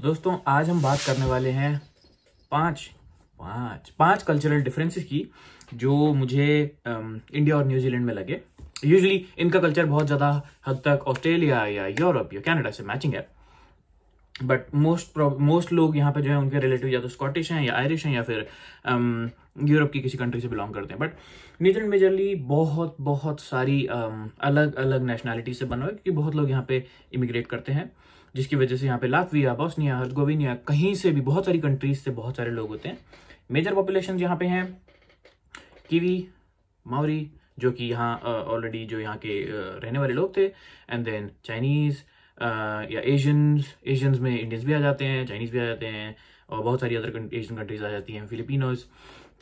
तो दोस्तों आज हम बात करने वाले हैं पांच कल्चरल डिफरेंसेस की जो मुझे इंडिया और न्यूजीलैंड में लगे। यूजुअली इनका कल्चर बहुत ज़्यादा हद तक ऑस्ट्रेलिया या यूरोप या कनाडा से मैचिंग है, बट मोस्ट लोग यहाँ पे जो है उनके रिलेटिव या तो स्कॉटिश हैं या आयरिश हैं या फिर यूरोप की किसी कंट्री से बिलोंग करते हैं। बट न्यूजीलैंड मेजरली बहुत सारी अलग अलग नेशनैलिटी से बना हुआ है, क्योंकि बहुत लोग यहाँ पे इमिग्रेट करते हैं, जिसकी वजह से यहाँ पे लातविया, बॉस्निया, हर्जगोविना, कहीं से भी बहुत सारी कंट्रीज से बहुत सारे लोग होते हैं। मेजर पॉपुलेशन यहाँ पे हैं कीवी, माओरी, जो कि यहाँ ऑलरेडी जो यहाँ के रहने वाले लोग थे, एंड देन चाइनीज या एशियंस में इंडियंस भी आ जाते हैं, चाइनीज भी आ जाते हैं, और बहुत सारी अदर एशियन कंट्रीज आ जाती हैं, फिलिपिनोज,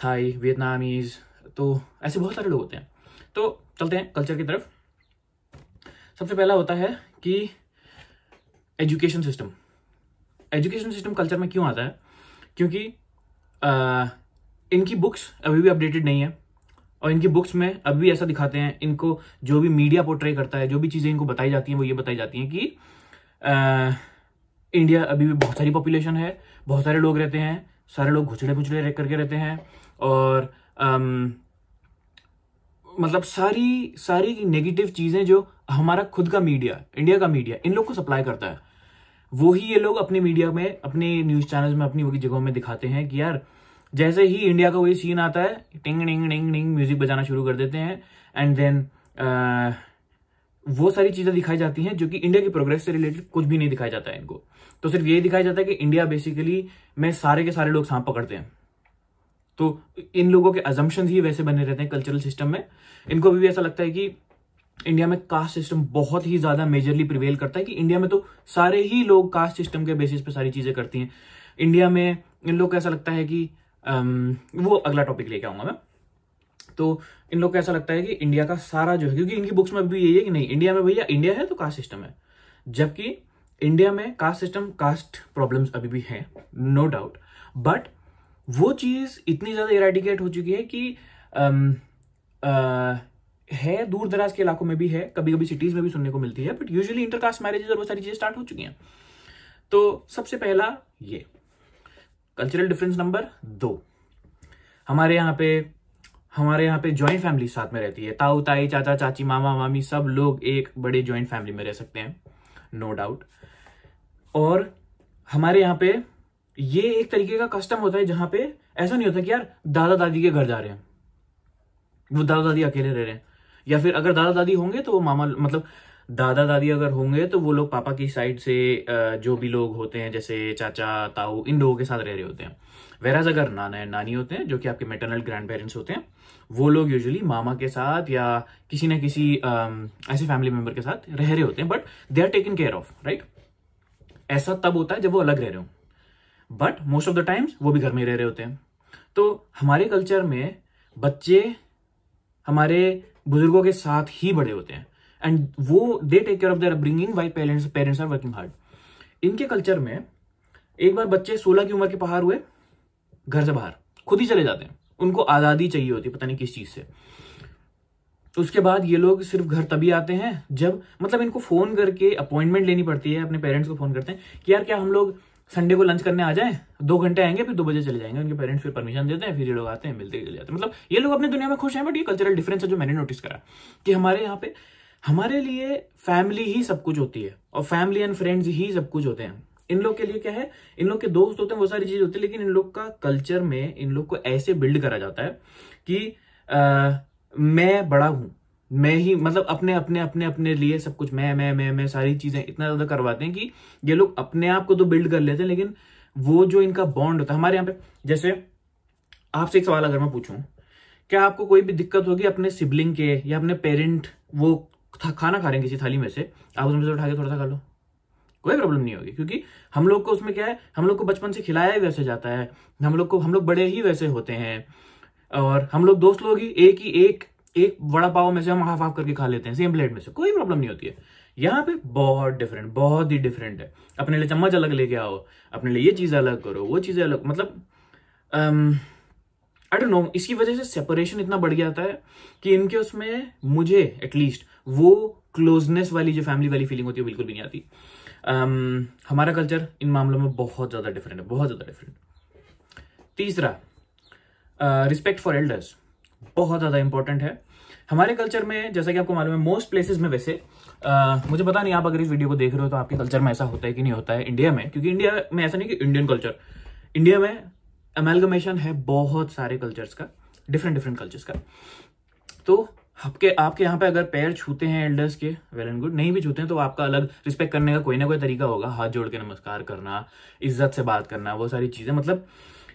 थाई, वियतनामीज, तो ऐसे बहुत सारे लोग होते हैं। तो चलते हैं कल्चर की तरफ। सबसे पहला होता है कि एजुकेशन सिस्टम कल्चर में क्यों आता है, क्योंकि इनकी बुक्स अभी भी अपडेटेड नहीं है, और इनकी बुक्स में अभी भी ऐसा दिखाते हैं, इनको जो भी मीडिया पोर्ट्रे करता है, जो भी चीज़ें इनको बताई जाती हैं वो ये बताई जाती हैं कि इंडिया अभी भी बहुत सारी पॉपुलेशन है, बहुत सारे लोग रहते हैं, सारे लोग घुचड़े करके रहते हैं, और मतलब सारी नेगेटिव चीज़ें जो हमारा खुद का मीडिया, इंडिया का मीडिया इन लोग को सप्लाई करता है, वो ही ये लोग अपने मीडिया में, अपने न्यूज़ चैनल्स में, अपनी वही जगहों में दिखाते हैं कि यार जैसे ही इंडिया का वही सीन आता है, टिंग टिंग टिंग टिंग म्यूजिक बजाना शुरू कर देते हैं, एंड देन वो सारी चीजें दिखाई जाती हैं जो कि इंडिया की प्रोग्रेस से रिलेटेड कुछ भी नहीं दिखाया जाता है इनको। तो सिर्फ यही दिखाया जाता है कि इंडिया बेसिकली में सारे के सारे लोग सांप पकड़ते हैं। तो इन लोगों के अजम्पशन ही वैसे बने रहते हैं कल्चरल सिस्टम में। इनको भी ऐसा लगता है कि इंडिया में कास्ट सिस्टम बहुत ही ज्यादा मेजरली प्रिवेल करता है, कि इंडिया में तो सारे ही लोग कास्ट सिस्टम के बेसिस पे सारी चीजें करती हैं। इंडिया में इन लोग को ऐसा लगता है कि वो अगला टॉपिक लेके आऊंगा मैं। तो इन लोग को ऐसा लगता है कि इंडिया का सारा जो है, क्योंकि इनकी बुक्स में भी यही है कि नहीं, इंडिया में भैया इंडिया है तो कास्ट सिस्टम है, जबकि इंडिया में कास्ट प्रॉब्लम्स अभी भी हैं, नो डाउट, बट वो चीज इतनी ज्यादा इरेडिकेट हो चुकी है कि है दूर दराज के इलाकों में भी है, कभी कभी सिटीज में भी सुनने को मिलती है, बट यूजुअली इंटरकास्ट मैरिजेस और वो सारी चीजें स्टार्ट हो चुकी हैं। तो सबसे पहला ये कल्चरल डिफरेंस नंबर 2, हमारे यहाँ पे जॉइंट फैमिली साथ में रहती है, ताऊ ताई, चाचा चाची, मामा मामी, सब लोग एक बड़े जॉइंट फैमिली में रह सकते हैं, नो डाउट। और हमारे यहाँ पे ये एक तरीके का कस्टम होता है जहां पे ऐसा नहीं होता कि यार दादा दादी के घर जा रहे हैं, वो दादा दादी अकेले रह रहे हैं, या फिर अगर दादा दादी होंगे तो वो मामा, मतलब दादा दादी अगर होंगे तो वो लोग पापा की साइड से जो भी लोग होते हैं, जैसे चाचा ताऊ, इन लोगों के साथ रह रहे होते हैं। वेराज अगर नाना या नानी होते हैं, जो कि आपके मैटरनल ग्रैंड पेरेंट्स होते हैं, वो लोग यूजुअली मामा के साथ या किसी न किसी ऐसे फैमिली मेंबर के साथ रह रहे होते हैं, but they are taken care of, right. ऐसा तब होता है जब वो अलग रह रहे हो, but most of the times वो भी घर में रह रहे होते हैं। तो हमारे कल्चर में बच्चे हमारे बुजुर्गों के साथ ही बड़े होते हैं, एंड वो they take care of their upbringing while parents are working hard. इनके कल्चर में एक बार बच्चे 16 की उम्र के पार हुए, घर से बाहर खुद ही चले जाते हैं, उनको आजादी चाहिए होती है पता नहीं किस चीज से। तो उसके बाद ये लोग सिर्फ घर तभी आते हैं जब, मतलब इनको फोन करके अपॉइंटमेंट लेनी पड़ती है, अपने पेरेंट्स को फोन करते हैं कि यार क्या हम लोग संडे को लंच करने आ जाएं, 2 घंटे आएंगे फिर 2 बजे चले जाएंगे। उनके पेरेंट्स फिर परमिशन देते हैं, फिर ये लोग आते हैं, मिलते चले जाते हैं। मतलब ये लोग अपनी दुनिया में खुश हैं, बट ये कल्चरल डिफरेंस है जो मैंने नोटिस करा कि हमारे यहाँ पे हमारे लिए फैमिली ही सब कुछ होती है, और फैमिली एंड फ्रेंड्स ही सब कुछ होते हैं। इन लोग के लिए क्या है, इन लोग के दोस्त होते हैं, वो सारी चीज होती है, लेकिन इन लोग का कल्चर में इन लोग को ऐसे बिल्ड करा जाता है कि मैं बड़ा हूं, मैं ही, मतलब अपने लिए सब कुछ मैं सारी चीजें इतना ज्यादा करवाते हैं कि ये लोग अपने आप को तो बिल्ड कर लेते हैं, लेकिन वो जो इनका बॉन्ड होता है हमारे यहाँ पे, जैसे आपसे एक सवाल अगर मैं पूछूं, क्या आपको कोई भी दिक्कत होगी अपने सिबलिंग के या अपने पेरेंट, वो खाना खा रहे हैं किसी थाली में से, आप उसमें से उठा के थोड़ा सा खा लो, कोई प्रॉब्लम नहीं होगी, क्योंकि हम लोग को उसमें क्या है, हम लोग को बचपन से खिलाया ही वैसे जाता है, हम लोग बड़े ही वैसे होते हैं, और हम लोग दोस्त लोग ही एक बड़ा पाव में से हम हाफ करके खा लेते हैं सेम प्लेट में से, कोई प्रॉब्लम नहीं होती है। यहाँ पे बहुत ही डिफरेंट है। अपने लिए चम्मच अलग लेके आओ, अपने लिए ये चीज अलग करो, वो चीजें अलग, मतलब आई डोंट नो, इसकी वजह से सेपरेशन इतना बढ़ जाता है कि इनके उसमें मुझे एटलीस्ट वो क्लोजनेस वाली जो फैमिली वाली फीलिंग होती है बिल्कुल भी नहीं आती। हमारा कल्चर इन मामलों में बहुत ज़्यादा डिफरेंट है, बहुत ज़्यादा डिफरेंट। तीसरा, रिस्पेक्ट फॉर एल्डर्स बहुत ज़्यादा इंपॉर्टेंट है हमारे कल्चर में। जैसा कि आपको मालूम है मोस्ट प्लेसेस में, वैसे मुझे पता नहीं आप अगर इस वीडियो को देख रहे हो तो आपके कल्चर में ऐसा होता है कि नहीं होता है इंडिया में, क्योंकि इंडिया में ऐसा नहीं कि इंडियन कल्चर, इंडिया में अमेलगमेशन है बहुत सारे कल्चर्स का, डिफरेंट डिफरेंट कल्चर्स का। तो आपके यहाँ पे अगर पैर छूते हैं एल्डर्स के, वेल एंड गुड, नहीं भी छूते हैं तो आपका अलग रिस्पेक्ट करने का कोई ना कोई तरीका होगा, हाथ जोड़ के नमस्कार करना, इज्जत से बात करना, वो सारी चीजें। मतलब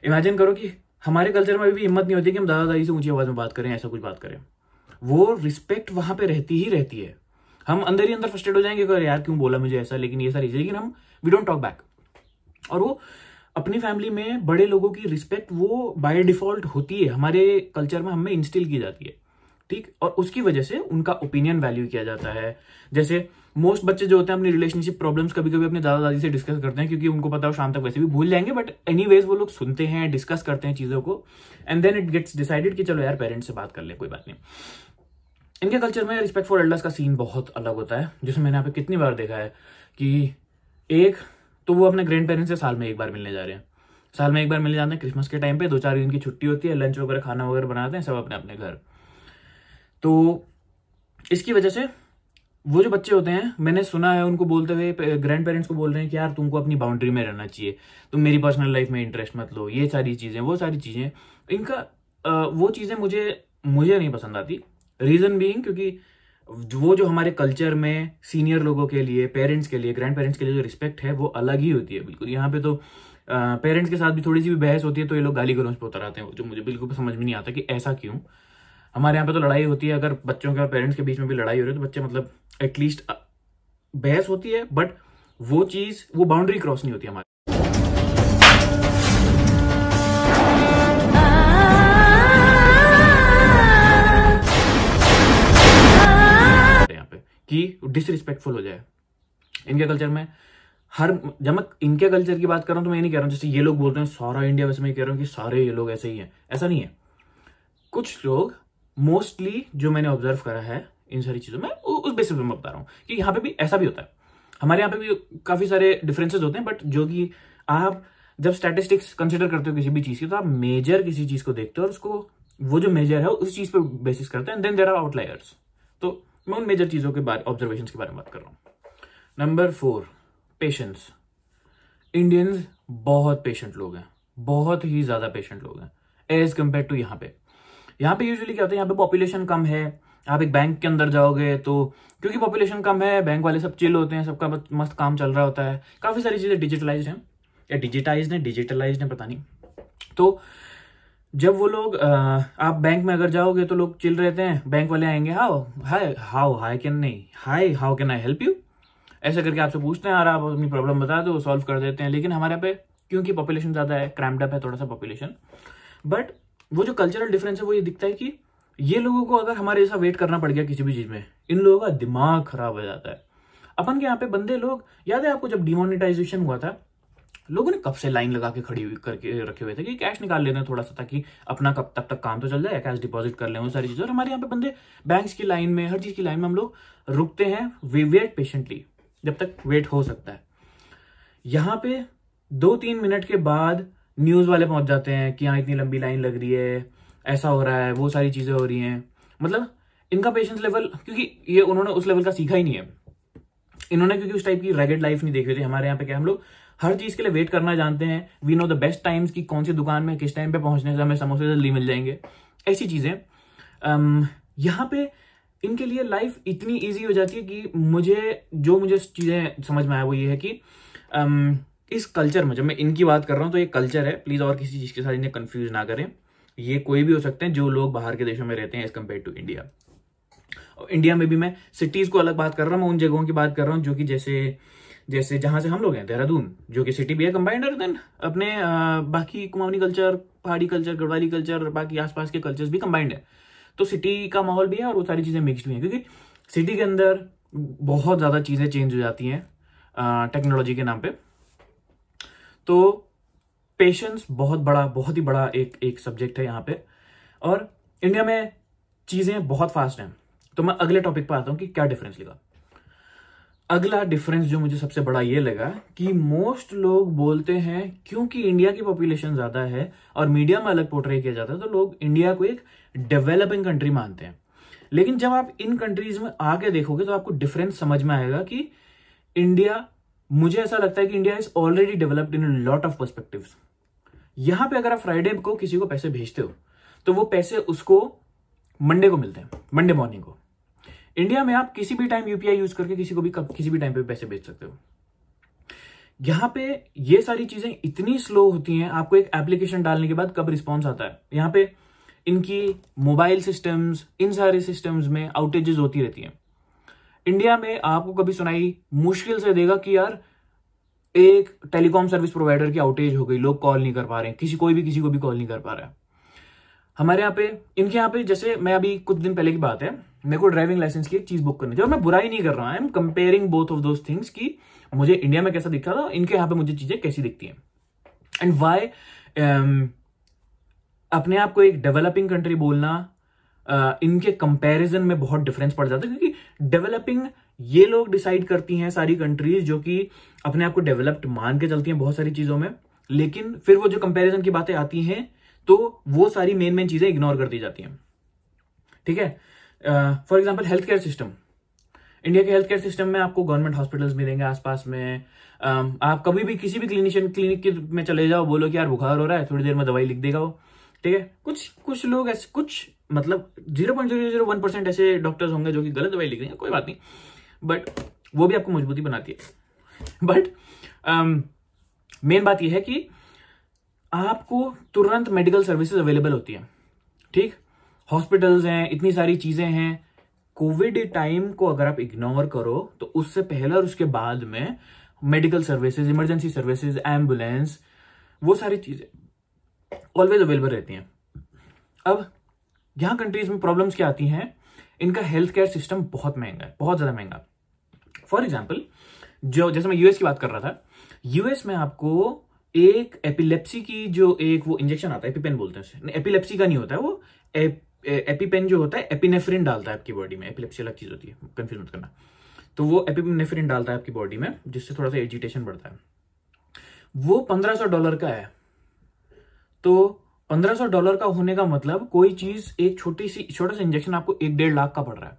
इमेजिन करो कि हमारे कल्चर में भी हिम्मत नहीं होती कि हम दादा दादी से ऊंची आवाज में बात करें, ऐसा कुछ बात करें। वो रिस्पेक्ट वहां पे रहती ही रहती है। हम अंदर ही अंदर फ्रस्ट्रेट हो जाएंगे कि यार क्यों बोला मुझे ऐसा, लेकिन ये सारी चीजें, लेकिन हम वी डोंट टॉक बैक। और वो अपनी फैमिली में बड़े लोगों की रिस्पेक्ट वो बाय डिफॉल्ट होती है, हमारे कल्चर में हमें इंस्टिल की जाती है, ठीक। और उसकी वजह से उनका ओपिनियन वैल्यू किया जाता है। जैसे मोस्ट बच्चे जो होते हैं अपनी रिलेशनशिप प्रॉब्लम्स कभी कभी अपने दादा दादी से डिस्कस करते हैं, क्योंकि उनको पता है शाम तक वैसे भी भूल जाएंगे, बट एनीवेज वो लोग सुनते हैं, डिस्कस करते हैं चीजों को, and then it gets decided कि चलो यार पेरेंट्स से बात कर ले, कोई बात नहीं। इनके कल्चर में रिस्पेक्ट फॉर एल्डर्स का सीन बहुत अलग होता है, जिसमें मैंने यहाँ पे कितनी बार देखा है कि एक तो वो अपने ग्रैंड पेरेंट्स से साल में एक बार मिलने जा रहे हैं, साल में एक बार मिलने जाते हैं क्रिसमस के टाइम पे, 2-4 दिन की छुट्टी होती है, लंच वगैरह खाना वगैरह बनाते हैं सब अपने अपने घर। तो इसकी वजह से वो जो बच्चे होते हैं, मैंने सुना है उनको बोलते हुए, ग्रैंड पेरेंट्स को बोल रहे हैं कि यार तुमको अपनी बाउंड्री में रहना चाहिए, तुम मेरी पर्सनल लाइफ में इंटरेस्ट मत लो, ये सारी चीजें वो सारी चीजें। इनका वो चीजें मुझे नहीं पसंद आती। रीजन बीइंग क्योंकि वो जो हमारे कल्चर में सीनियर लोगों के लिए, पेरेंट्स के लिए, ग्रैंड पेरेंट्स के लिए जो रिस्पेक्ट है वो अलग ही होती है बिल्कुल। यहाँ पे तो पेरेंट्स के साथ भी थोड़ी सी भी बहस होती है तो ये लोग गाली गलौज पे उतर आते हैं, जो मुझे बिल्कुल समझ में नहीं आता कि ऐसा क्यों। हमारे यहाँ पे तो लड़ाई होती है, अगर बच्चों के और पेरेंट्स के बीच में भी लड़ाई हो रही है तो बच्चे मतलब एटलीस्ट बहस होती है, बट वो चीज, वो बाउंड्री क्रॉस नहीं होती हमारे यहाँ पे कि डिसरिस्पेक्टफुल हो जाए। इनके कल्चर में जब मैं इनके कल्चर की बात कर रहा हूं तो मैं ये नहीं कह रहा हूं जैसे ये लोग बोलते हैं सारा इंडिया, वैसे मैं कह रहा हूं कि सारे ये लोग ऐसे ही हैं, ऐसा नहीं है। कुछ लोग मोस्टली जो मैंने ऑब्जर्व करा है इन सारी चीजों में, उस बेसिस पे मैं बता रहा हूँ कि यहाँ पे भी ऐसा भी होता है। हमारे यहाँ पे भी काफी सारे डिफरेंसेस होते हैं, बट जो कि आप जब स्टैटिस्टिक्स कंसिडर करते हो किसी भी चीज की, तो आप मेजर किसी चीज को देखते हो और उसको, वो जो मेजर है उस चीज पे बेसिस करते हैं, देन देयर आर आउटलायर्स। तो मैं उन मेजर चीजों के बारे, ऑब्जर्वेशन के बारे में बात कर रहा हूँ। Number 4, patience. इंडियंस बहुत पेशेंट लोग हैं, बहुत ही ज्यादा पेशेंट लोग हैं एज कम्पेयर टू यहाँ पे। यहाँ पे यूजुअली क्या होता है, यहाँ पे पॉपुलेशन कम है। आप एक बैंक के अंदर जाओगे तो क्योंकि पॉपुलेशन कम है, बैंक वाले सब चिल होते हैं, सबका मस्त काम चल रहा होता है, काफी सारी चीजें डिजिटलाइज्ड हैं या डिजिटलाइज्ड है पता नहीं। तो जब वो लोग आप बैंक में अगर जाओगे तो लोग चिल रहते हैं, बैंक वाले आएंगे how can I help you, ऐसा करके आपसे पूछते हैं, यार आप अपनी प्रॉब्लम बता दो, सॉल्व कर देते हैं। लेकिन हमारे यहाँ पे क्योंकि पॉपुलेशन ज्यादा है, क्रैम्ड अप है थोड़ा सा पॉपुलेशन, बट वो जो कल्चरल डिफरेंस है वो ये दिखता है कि ये लोगों को अगर हमारे जैसा वेट करना पड़ गया किसी भी चीज में, इन लोगों का दिमाग खराब हो जाता है। अपन के यहाँ पे बंदे लोग, याद है आपको जब डिमोनेटाइजेशन हुआ था, लोगों ने कब से लाइन लगा के खड़ी हुई करके रखे हुए थे कि कैश निकाल लेते हैं थोड़ा सा, ताकि अपना कब तक काम तो चल जाए, कैश डिपॉजिट कर लें, वो सारी चीजें। और हमारे यहाँ पे बंदे बैंक्स की लाइन में, हर चीज की लाइन में हम लोग रुकते हैं, वी वेट पेशेंटली जब तक वेट हो सकता है। यहाँ पे 2-3 मिनट के बाद न्यूज वाले पहुंच जाते हैं कि हाँ इतनी लंबी लाइन लग रही है, ऐसा हो रहा है, वो सारी चीजें हो रही हैं। मतलब इनका पेशेंस लेवल, क्योंकि ये उन्होंने उस लेवल का सीखा ही नहीं है, इन्होंने क्योंकि उस टाइप की रैगेड लाइफ नहीं देखी थी। हमारे यहाँ पे क्या, हम लोग हर चीज के लिए वेट करना जानते हैं, we know the best times की कौन सी दुकान में किस टाइम पे पहुंचने से हमें समोसे जल्दी मिल जाएंगे, ऐसी चीजें। यहाँ पे इनके लिए लाइफ इतनी इजी हो जाती है कि मुझे चीजें समझ में आया वो ये है कि इस कल्चर में, जब मैं इनकी बात कर रहा हूं तो ये कल्चर है, प्लीज और किसी चीज के साथ इन्हें कंफ्यूज ना करें। ये कोई भी हो सकते हैं जो लोग बाहर के देशों में रहते हैं as compare to India. India में भी मैं सिटीज को अलग बात कर रहा हूँ, मैं उन जगहों की बात कर रहा हूँ जो कि जैसे जहां से हम लोग हैं, देहरादून जो कि सिटी भी है कंबाइंड, और देन अपने बाकी कुमाऊनी कल्चर, पहाड़ी कल्चर, गढ़वाली कल्चर, बाकी आसपास के कल्चर्स भी कंबाइंड है। तो सिटी का माहौल भी है और वो सारी चीजें मिक्स्ड भी हैं, क्योंकि सिटी के अंदर बहुत ज्यादा चीजें चेंज हो जाती हैं टेक्नोलॉजी के नाम पे। तो पेशेंस बहुत ही बड़ा एक सब्जेक्ट है यहाँ पे, और इंडिया में चीजें बहुत फास्ट हैं। तो मैं अगले टॉपिक पर आता हूँ कि क्या डिफरेंस लिखा। अगला डिफरेंस जो मुझे सबसे बड़ा ये लगा कि मोस्ट लोग बोलते हैं क्योंकि इंडिया की पॉपुलेशन ज्यादा है और मीडिया में अलग पोर्ट्रे किया जाता है तो लोग इंडिया को एक डेवलपिंग कंट्री मानते हैं। लेकिन जब आप इन कंट्रीज में आके देखोगे तो आपको डिफरेंस समझ में आएगा कि इंडिया, मुझे ऐसा लगता है कि India is already developed in lot of perspectives. यहां पे अगर आप फ्राइडे को किसी को पैसे भेजते हो तो वो पैसे उसको मंडे को मिलते हैं, मंडे मॉर्निंग को। इंडिया में आप किसी भी टाइम यूपीआई यूज करके किसी को भी किसी भी टाइम पे पैसे भेज सकते हो। यहां पे ये सारी चीजें इतनी स्लो होती हैं, आपको एक एप्लीकेशन डालने के बाद कब रिस्पॉन्स आता है। यहां पे इनकी मोबाइल सिस्टम्स, इन सारे सिस्टम्स में आउटेजेस होती रहती हैं। इंडिया में आपको कभी सुनाई मुश्किल से देगा कि यार एक टेलीकॉम सर्विस प्रोवाइडर की आउटेज हो गई, लोग कॉल नहीं कर पा रहे हैं, किसी को भी कॉल नहीं कर पा रहा है। हमारे यहाँ पे, इनके यहाँ पे, जैसे मैं अभी कुछ दिन पहले की बात है, मेरे को ड्राइविंग लाइसेंस की एक चीज बुक करनी थी और मैं बुराई नहीं कर रहा, I am comparing both of those things कि मुझे इंडिया में कैसा दिखता था, इनके यहाँ पे मुझे चीजें कैसी दिखती हैं एंड वाई। अपने आप को एक डेवलपिंग कंट्री बोलना, इनके कंपैरिजन में बहुत डिफरेंस पड़ जाता है, क्योंकि डेवलपिंग ये लोग डिसाइड करती हैं सारी कंट्रीज जो कि अपने आप को डेवलप्ड मान के चलती हैं बहुत सारी चीजों में, लेकिन फिर वो जो कंपैरिजन की बातें आती हैं तो वो सारी मेन चीजें इग्नोर कर दी जाती हैं। ठीक है, for example health care system, India के हेल्थ केयर सिस्टम में आपको गवर्नमेंट हॉस्पिटल्स मिलेंगे आसपास में। आप कभी भी किसी भी क्लिनिक में चले जाओ, बोलो कि यार बुखार हो रहा है, थोड़ी देर में दवाई लिख देगा वो। ठीक है, कुछ लोग ऐसे, कुछ मतलब 0.001% ऐसे डॉक्टर्स होंगे जो कि गलत दवाई लिख देंगे, कोई बात नहीं, बट वो भी आपको मजबूती बनाती है। बट मेन बात यह है कि आपको तुरंत मेडिकल सर्विसेज अवेलेबल होती है। ठीक, हॉस्पिटल्स हैं, इतनी सारी चीजें हैं। कोविड टाइम को अगर आप इग्नोर करो तो उससे पहले और उसके बाद में medical services, emergency services, ambulance, वो सारी चीजें ऑलवेज अवेलेबल रहती हैं। अब यहां कंट्रीज में प्रॉब्लम्स क्या आती हैं, इनका हेल्थ केयर सिस्टम बहुत महंगा है, बहुत ज्यादा महंगा। फॉर एग्जाम्पल, जो जैसे मैं यूएस की बात कर रहा था, यूएस में आपको एक एपिलेप्सी की जो एक वो इंजेक्शन आता है, एपिपेन बोलते हैं उसे, एपिलेप्सी का नहीं होता है वो, एपिपेन जो होता है एपिनेफ्रिन डालता है आपकी बॉडी में, एपिलेप्सी अलग चीज होती है, कंफ्यूज मत करना। तो वो एपिनेफ्रिन डालता है आपकी बॉडी में जिससे थोड़ा सा एजिटेशन बढ़ता है। वो $1500 का है। तो $1500 का होने का मतलब कोई चीज, एक छोटा सा इंजेक्शन आपको 1-1.5 लाख का पड़ रहा है।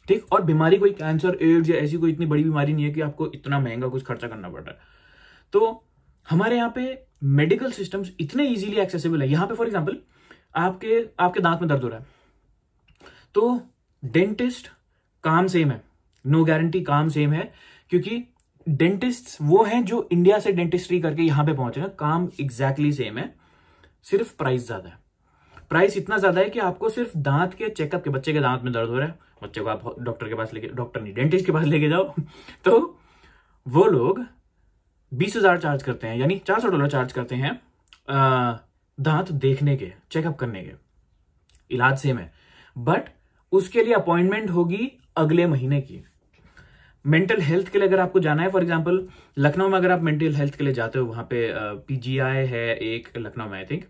ठीक, और बीमारी कोई कैंसर, एड्स या ऐसी कोई इतनी बड़ी बीमारी नहीं है कि आपको इतना महंगा कुछ खर्चा करना पड़ रहा है। तो हमारे यहाँ पे मेडिकल सिस्टम्स इतने इजीली एक्सेसिबल है। यहाँ पे फॉर एग्जांपल आपके दांत में दर्द हो रहा है तो डेंटिस्ट काम सेम है, नो गारंटी काम सेम है, क्योंकि डेंटिस्ट वो हैं जो इंडिया से डेंटिस्ट्री करके यहां पे पहुंचे हैं, काम एग्जैक्टली सेम है, सिर्फ प्राइस ज्यादा है। प्राइस इतना ज्यादा है कि आपको सिर्फ दांत के चेकअप के, बच्चे के दांत में दर्द हो रहा है, बच्चे को आप डॉक्टर के पास लेके, डॉक्टर नहीं डेंटिस्ट के पास लेके जाओ तो वो लोग 20,000 चार्ज करते हैं, यानी $400 चार्ज करते हैं दांत देखने के, चेकअप करने के। इलाज सेम है, बट उसके लिए अपॉइंटमेंट होगी अगले महीने की। मेंटल हेल्थ के लिए अगर आपको जाना है, फॉर एग्जांपल लखनऊ में अगर आप मेंटल हेल्थ के लिए जाते हो, वहां पे पीजीआई है एक लखनऊ में आई थिंक,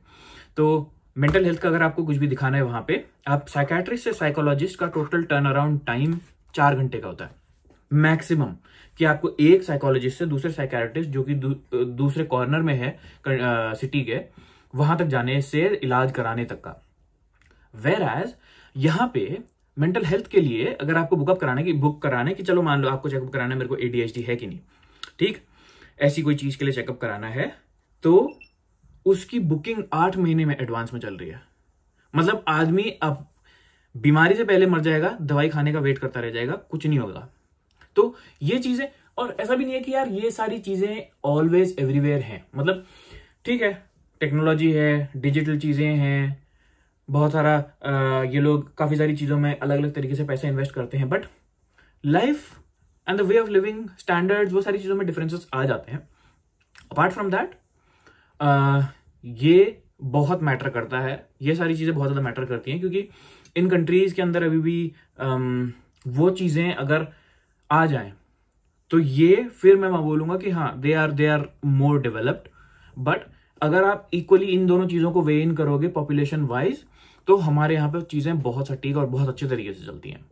तो मेंटल हेल्थ का अगर आपको कुछ भी दिखाना है वहां पे, आप साइकेट्रिस्ट से साइकोलॉजिस्ट का टोटल टर्न अराउंड टाइम 4 घंटे का होता है मैक्सिमम, कि आपको एक साइकोलॉजिस्ट से दूसरे साइकेट्रिस्ट जो कि दूसरे कॉर्नर में है सिटी के, वहां तक जाने से इलाज कराने तक का। वेयर एज यहां पे मेंटल हेल्थ के लिए अगर आपको बुक कराने की चलो मान लो आपको चेकअप कराना है, मेरे को ADHD है कि नहीं, ठीक, ऐसी कोई चीज के लिए चेकअप कराना है, तो उसकी बुकिंग 8 महीने में एडवांस में चल रही है। मतलब आदमी अब बीमारी से पहले मर जाएगा, दवाई खाने का वेट करता रह जाएगा, कुछ नहीं होगा। तो ये चीजें, और ऐसा भी नहीं है कि यार ये सारी चीजें ऑलवेज एवरीवेयर हैं, मतलब ठीक है, टेक्नोलॉजी है, डिजिटल चीजें हैं, बहुत सारा ये लोग काफी सारी चीजों में अलग अलग तरीके से पैसा इन्वेस्ट करते हैं, but life and the way of living standards, वो सारी चीजों में डिफरेंसेस आ जाते हैं। अपार्ट फ्रॉम दैट ये बहुत मैटर करता है, ये सारी चीजें बहुत ज्यादा मैटर करती हैं, क्योंकि इन कंट्रीज के अंदर अभी भी वो चीजें अगर आ जाएं तो ये फिर मैं बोलूंगा कि हाँ they are more developed. But अगर आप इक्वली इन दोनों चीजों को वे इन करोगे पॉपुलेशन वाइज, तो हमारे यहाँ पे चीजें बहुत सटीक और बहुत अच्छे तरीके से चलती हैं।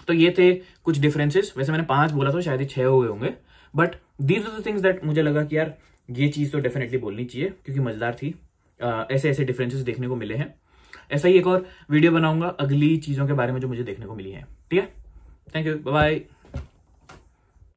तो ये थे कुछ डिफरेंसेस। वैसे मैंने 5 बोला था, शायद ही 6 हो गए होंगे, but these are the things that मुझे लगा कि यार ये चीज तो डेफिनेटली बोलनी चाहिए क्योंकि मजेदार थी। ऐसे ऐसे डिफरेंसेस देखने को मिले हैं। ऐसा ही एक और वीडियो बनाऊंगा अगली चीजों के बारे में जो मुझे देखने को मिली है। ठीक है, थैंक यू, बाय बाय।